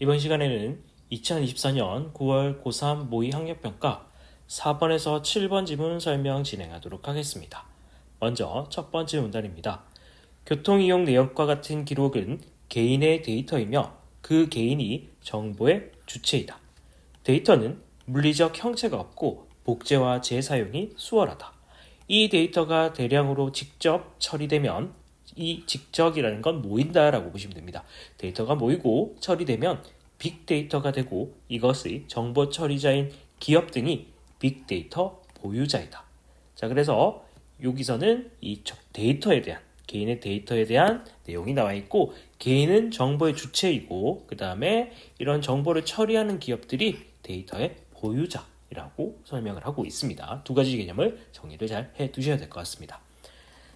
이번 시간에는 2024년 9월 고3 모의 학력평가 4번에서 7번 지문 설명 진행하도록 하겠습니다. 먼저 첫 번째 문단입니다. 교통이용 내역과 같은 기록은 개인의 데이터이며 그 개인이 정보의 주체이다. 데이터는 물리적 형체가 없고 복제와 재사용이 수월하다. 이 데이터가 대량으로 직접 처리되면 이 직접이라는 건 모인다라고 보시면 됩니다. 데이터가 모이고 처리되면 빅데이터가 되고 이것의 정보 처리자인 기업 등이 빅데이터 보유자이다. 자, 그래서 여기서는 이 데이터에 대한 개인의 데이터에 대한 내용이 나와 있고 개인은 정보의 주체이고 그 다음에 이런 정보를 처리하는 기업들이 데이터의 보유자라고 설명을 하고 있습니다. 두 가지 개념을 정리를 잘 해두셔야 될 것 같습니다.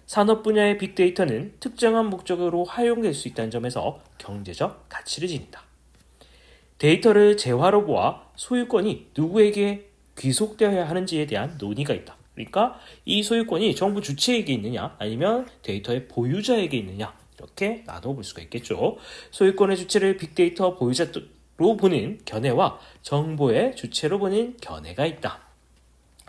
산업 분야의 빅데이터는 특정한 목적으로 활용될 수 있다는 점에서 경제적 가치를 지닌다. 데이터를 재화로 보아 소유권이 누구에게 귀속되어야 하는지에 대한 논의가 있다. 그러니까 이 소유권이 정부 주체에게 있느냐 아니면 데이터의 보유자에게 있느냐 이렇게 나눠볼 수가 있겠죠. 소유권의 주체를 빅데이터 보유자로 보는 견해와 정보의 주체로 보는 견해가 있다.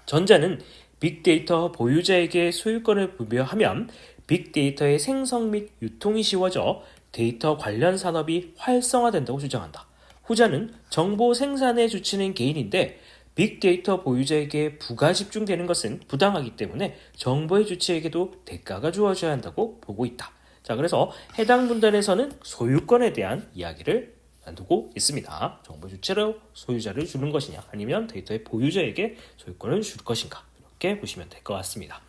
전자는 빅데이터 보유자에게 소유권을 부여하면 빅데이터의 생성 및 유통이 쉬워져 데이터 관련 산업이 활성화된다고 주장한다. 후자는 정보 생산의 주체는 개인인데 빅데이터 보유자에게 부가 집중되는 것은 부당하기 때문에 정보의 주체에게도 대가가 주어져야 한다고 보고 있다. 자, 그래서 해당 문단에서는 소유권에 대한 이야기를 나누고 있습니다. 정보 주체로 소유자를 주는 것이냐 아니면 데이터의 보유자에게 소유권을 줄 것인가 이렇게 보시면 될 것 같습니다.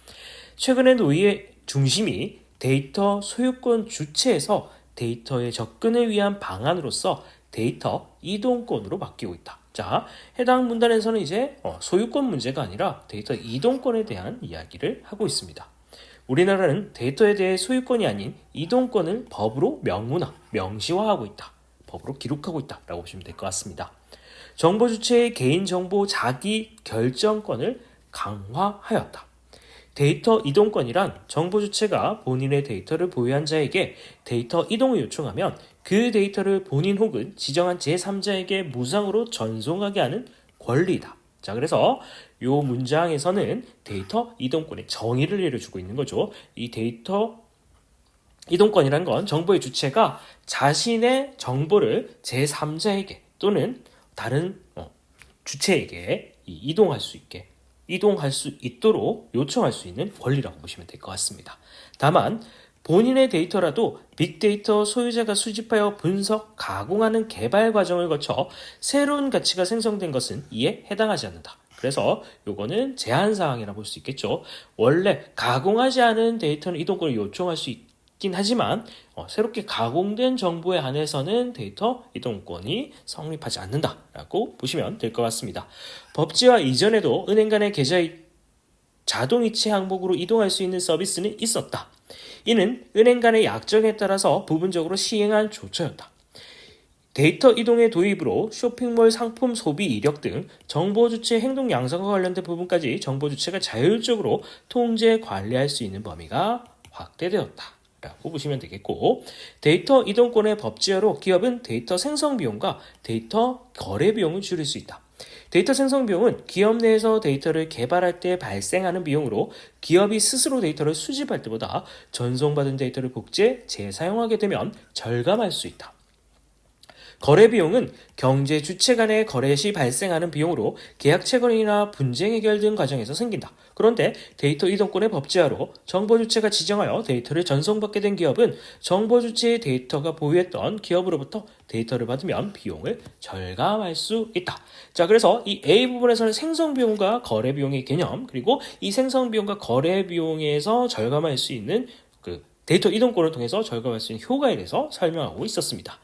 최근의 논의의 중심이 데이터 소유권 주체에서 데이터의 접근을 위한 방안으로서 데이터 이동권으로 바뀌고 있다. 자, 해당 문단에서는 이제 소유권 문제가 아니라 데이터 이동권에 대한 이야기를 하고 있습니다. 우리나라는 데이터에 대해 소유권이 아닌 이동권을 법으로 명시화하고 있다. 법으로 기록하고 있다라고 보시면 될 것 같습니다. 정보 주체의 개인정보 자기 결정권을 강화하였다. 데이터 이동권이란 정보 주체가 본인의 데이터를 보유한 자에게 데이터 이동을 요청하면 그 데이터를 본인 혹은 지정한 제3자에게 무상으로 전송하게 하는 권리다. 자, 그래서 이 문장에서는 데이터 이동권의 정의를 내려주고 있는 거죠. 이 데이터 이동권이란 건 정보의 주체가 자신의 정보를 제3자에게 또는 다른 주체에게 이동할 수 있도록 요청할 수 있는 권리라고 보시면 될 것 같습니다. 다만 본인의 데이터라도 빅데이터 소유자가 수집하여 분석, 가공하는 개발 과정을 거쳐 새로운 가치가 생성된 것은 이에 해당하지 않는다. 그래서 요거는 제한사항이라 볼 수 있겠죠. 원래 가공하지 않은 데이터는 이동권을 요청할 수 있긴 하지만 새롭게 가공된 정보에 한해서는 데이터 이동권이 성립하지 않는다라고 보시면 될 것 같습니다. 법제화 이전에도 은행 간의 계좌의 자동이체 항목으로 이동할 수 있는 서비스는 있었다. 이는 은행 간의 약정에 따라서 부분적으로 시행한 조처였다. 데이터 이동의 도입으로 쇼핑몰 상품 소비 이력 등 정보 주체 행동 양성과 관련된 부분까지 정보 주체가 자율적으로 통제 관리할 수 있는 범위가 확대되었다. 라고 보시면 되겠고, 데이터 이동권의 법제화로 기업은 데이터 생성 비용과 데이터 거래 비용을 줄일 수 있다. 데이터 생성 비용은 기업 내에서 데이터를 개발할 때 발생하는 비용으로 기업이 스스로 데이터를 수집할 때보다 전송받은 데이터를 복제, 재사용하게 되면 절감할 수 있다. 거래 비용은 경제 주체 간의 거래 시 발생하는 비용으로 계약 체결이나 분쟁 해결 등 과정에서 생긴다. 그런데 데이터 이동권의 법제화로 정보 주체가 지정하여 데이터를 전송받게 된 기업은 정보 주체의 데이터가 보유했던 기업으로부터 데이터를 받으면 비용을 절감할 수 있다. 자, 그래서 이 A 부분에서는 생성 비용과 거래 비용의 개념, 그리고 이 생성 비용과 거래 비용에서 절감할 수 있는 그 데이터 이동권을 통해서 절감할 수 있는 효과에 대해서 설명하고 있었습니다.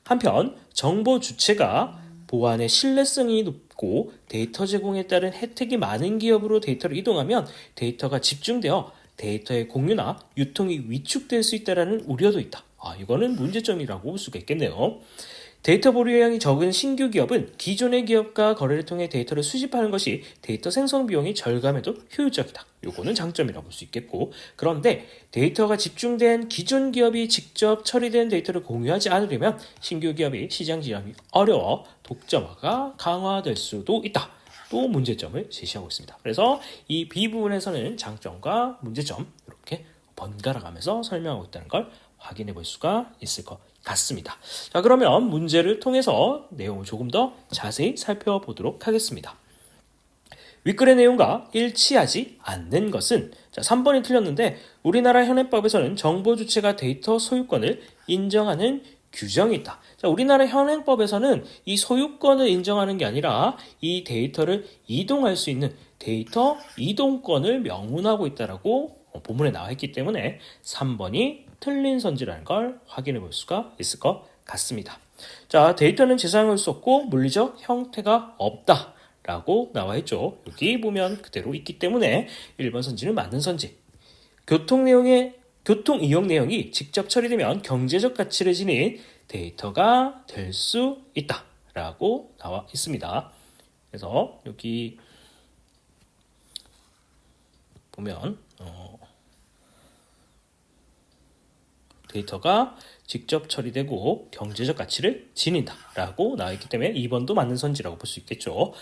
한편 정보 주체가 보안의 신뢰성이 높고 데이터 제공에 따른 혜택이 많은 기업으로 데이터를 이동하면 데이터가 집중되어 데이터의 공유나 유통이 위축될 수 있다는 우려도 있다. 이거는 문제점이라고 볼 수가 있겠네요. 데이터 보유량이 적은 신규 기업은 기존의 기업과 거래를 통해 데이터를 수집하는 것이 데이터 생성 비용이 절감에도 효율적이다. 요거는 장점이라고 볼 수 있겠고, 그런데 데이터가 집중된 기존 기업이 직접 처리된 데이터를 공유하지 않으려면 신규 기업이 시장 진입이 어려워 독점화가 강화될 수도 있다. 또 문제점을 제시하고 있습니다. 그래서 이 B 부분에서는 장점과 문제점 이렇게 번갈아 가면서 설명하고 있다는 걸 확인해 볼 수가 있을 것 같습니다. 자, 그러면 문제를 통해서 내용을 조금 더 자세히 살펴보도록 하겠습니다. 윗글의 내용과 일치하지 않는 것은, 자, 3번이 틀렸는데 우리나라 현행법에서는 정보 주체가 데이터 소유권을 인정하는 규정이 있다. 자, 우리나라 현행법에서는 이 소유권을 인정하는 게 아니라 이 데이터를 이동할 수 있는 데이터 이동권을 명문하고 있다라고 본문에 나와 있기 때문에 3번이 틀린 선지라는 걸 확인해 볼 수가 있을 것 같습니다. 자, 데이터는 재사용할 수 없고 물리적 형태가 없다 라고 나와 있죠. 여기 보면 그대로 있기 때문에 1번 선지는 맞는 선지. 교통 이용 내용이 직접 처리되면 경제적 가치를 지닌 데이터가 될 수 있다 라고 나와 있습니다. 그래서 여기 보면 데이터가 직접 처리되고 경제적 가치를 지닌다 라고 나와 있기 때문에 2번도 맞는 선지라고 볼 수 있겠죠.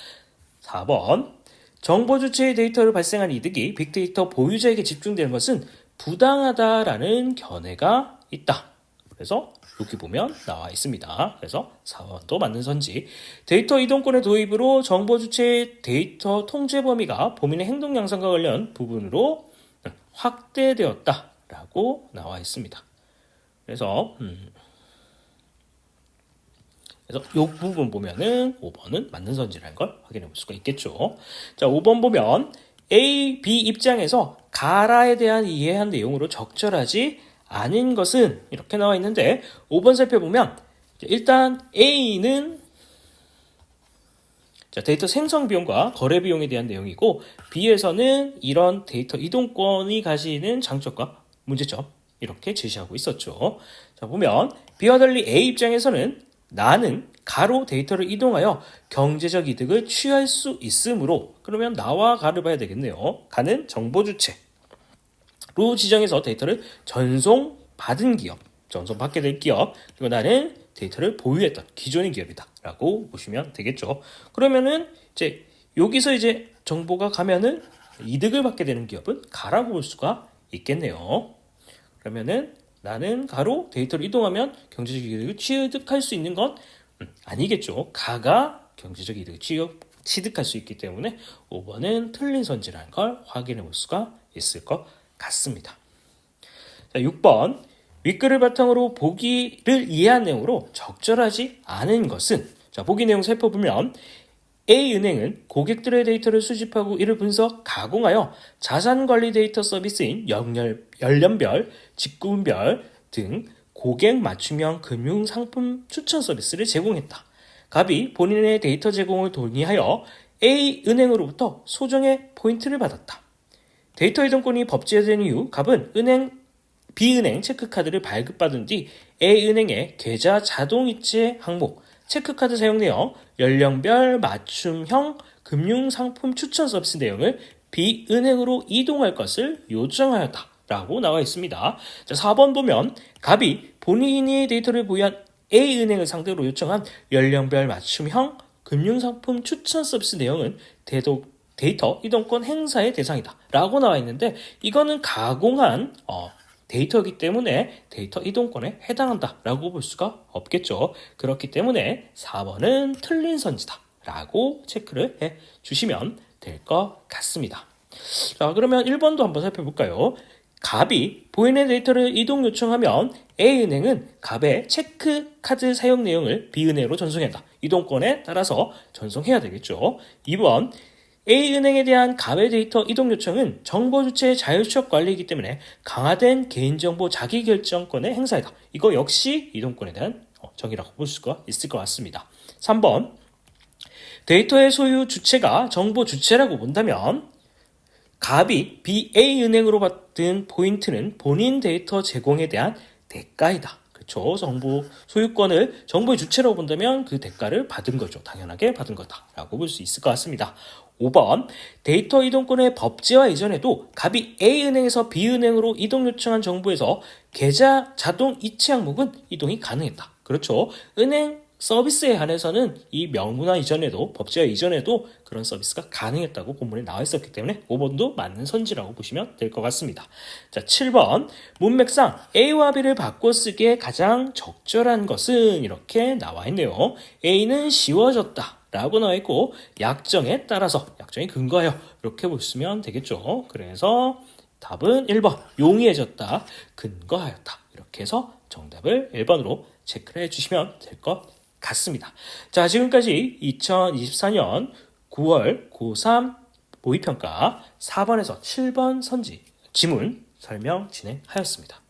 4번, 정보 주체의 데이터를 발생한 이득이 빅데이터 보유자에게 집중되는 것은 부당하다라는 견해가 있다. 그래서 여기 보면 나와 있습니다. 그래서 4번도 맞는 선지. 데이터 이동권의 도입으로 정보 주체의 데이터 통제 범위가 범인의 행동 양상과 관련 부분으로 확대되었다라고 나와 있습니다. 그래서 이 부분 보면은 5번은 맞는 선지라는 걸 확인해 볼 수가 있겠죠. 자, 5번 보면 A, B 입장에서 가라에 대한 이해한 내용으로 적절하지 않은 것은 이렇게 나와 있는데 5번 살펴보면 일단 A는 데이터 생성 비용과 거래 비용에 대한 내용이고 B에서는 이런 데이터 이동권이 가지는 장점과 문제점 이렇게 제시하고 있었죠. 자, 보면 B와 달리 A 입장에서는 나는 가로 데이터를 이동하여 경제적 이득을 취할 수 있으므로, 그러면 나와 가를 봐야 되겠네요. 가는 정보 주체로 지정해서 데이터를 전송받은 기업, 전송받게 될 기업, 그리고 나는 데이터를 보유했던 기존의 기업이다 라고 보시면 되겠죠. 그러면은 여기서 정보가 가면은 이득을 받게 되는 기업은 가라고 볼 수가 있겠네요. 그러면은 나는 가로 데이터를 이동하면 경제적 이득을 취득할 수 있는 건 아니겠죠. 가가 경제적 이득을 취득할 수 있기 때문에 5번은 틀린 선지라는 걸 확인해 볼 수가 있을 것 같습니다. 자, 6번, 윗글을 바탕으로 보기를 이해한 내용으로 적절하지 않은 것은, 자, 보기 내용 살펴보면 A은행은 고객들의 데이터를 수집하고 이를 분석, 가공하여 자산관리 데이터 서비스인 연령별, 직군별 등 고객 맞춤형 금융상품 추천 서비스를 제공했다. 갑이 본인의 데이터 제공을 동의하여 A은행으로부터 소정의 포인트를 받았다. 데이터 이동권이 법제화된 이후 갑은 B은행 체크카드를 발급받은 뒤 A은행의 계좌 자동이체 항목, 체크카드 사용 내역, 연령별 맞춤형 금융상품 추천 서비스 내용을 B은행으로 이동할 것을 요청하였다 라고 나와 있습니다. 자, 4번 보면 갑이 본인의 데이터를 보유한 A은행을 상대로 요청한 연령별 맞춤형 금융상품 추천 서비스 내용은 데이터 이동권 행사의 대상이다 라고 나와 있는데, 이거는 가공한 데이터이기 때문에 데이터 이동권에 해당한다 라고 볼 수가 없겠죠. 그렇기 때문에 4번은 틀린 선지다 라고 체크를 해 주시면 될 것 같습니다. 자, 그러면 1번도 한번 살펴볼까요? 갑이 본인의 데이터를 이동 요청하면 A은행은 갑의 체크카드 사용 내용을 B은행으로 전송한다. 이동권에 따라서 전송해야 되겠죠. 2번, A은행에 대한 갑의 데이터 이동 요청은 정보 주체의 자율적 관리이기 때문에 강화된 개인정보 자기결정권의 행사이다. 이거 역시 이동권에 대한 정의라고 볼 수가 있을 것 같습니다. 3번, 데이터의 소유 주체가 정보 주체라고 본다면 갑이 A은행으로 받은 포인트는 본인 데이터 제공에 대한 대가이다. 그쵸? 정보 소유권을 정보의 주체라고 본다면 그 대가를 받은 거죠. 당연하게 받은 거다라고 볼 수 있을 것 같습니다. 5번 데이터 이동권의 법제화 이전에도 갑이 A은행에서 B은행으로 이동 요청한 정보에서 계좌 자동 이체 항목은 이동이 가능했다. 그렇죠. 은행 서비스에 한해서는 이 명문화 이전에도 법제화 이전에도 그런 서비스가 가능했다고 본문에 나와 있었기 때문에 5번도 맞는 선지라고 보시면 될 것 같습니다. 자, 7번 문맥상 A와 B를 바꿔 쓰기에 가장 적절한 것은 이렇게 나와 있네요. A는 쉬워졌다 라고 나와 있고 약정에 따라서 약정에 근거하여 이렇게 보시면 되겠죠. 그래서 답은 1번 용이해졌다 근거하였다 이렇게 해서 정답을 1번으로 체크를 해주시면 될 것 같습니다. 자, 지금까지 2024년 9월 고3 모의평가 4번에서 7번 선지 지문 설명 진행하였습니다.